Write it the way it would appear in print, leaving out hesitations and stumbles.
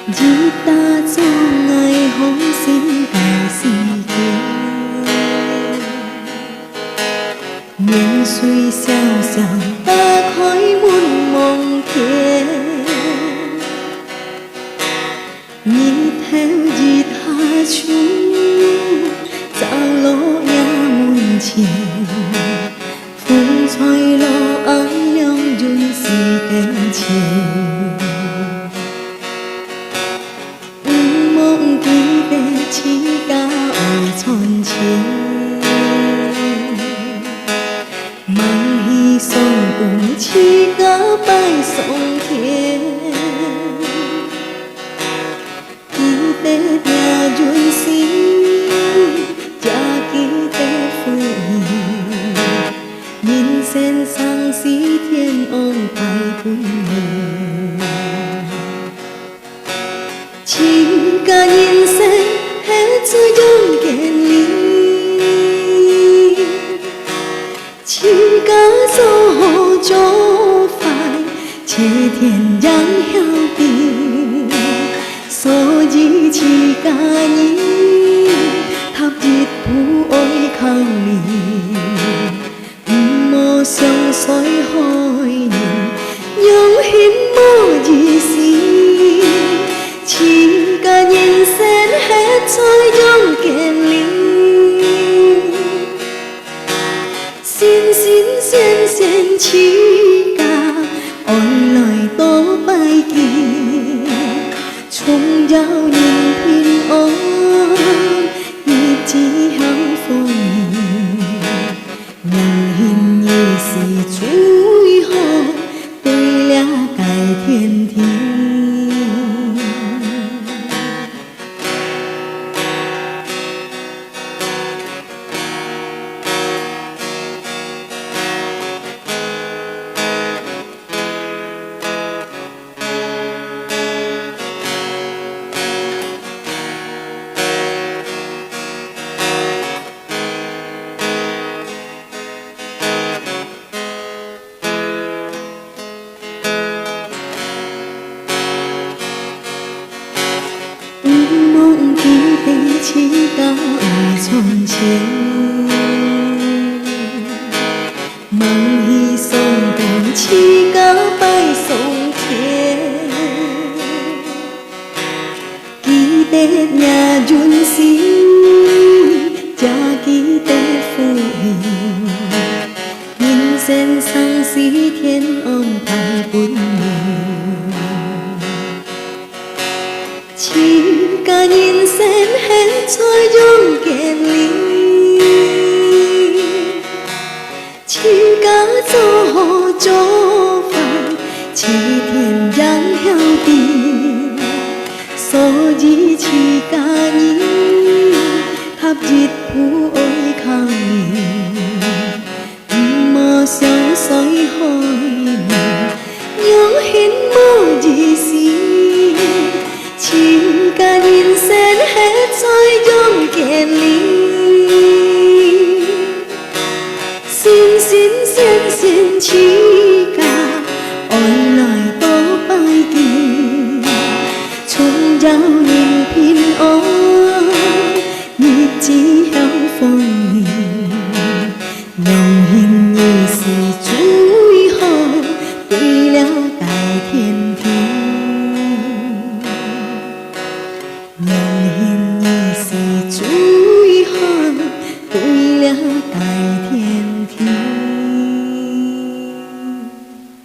日打做爱好心大事情，年岁小小打开满梦田，日头日下出，走路也门前，风吹落红亮润是灯前。起家为从前，梦里送君起家拜送天，记得听润心，才记得付意，人生丧事天王拜本命，情甲人生。自用见你，七家做做饭，切天让晓比，所以七家人，他日不爱抗你，唔莫相随害人，用心莫意思，七家人生。再用见你，新新鲜鲜起家，爱来多拜见，重要人平安，日子享丰年，人心也是最好，对了改天天。起家为从前，梦里送君起家拜送天，记得命润心，才记得付意，人生丧事天安排本命。七家人生现在用见你，七家做做饭，七天让晓地，所以七家人，他日不爱抗你，唔莫相随害你，用心莫意思。七家人生现在用见你，新新鲜鲜起。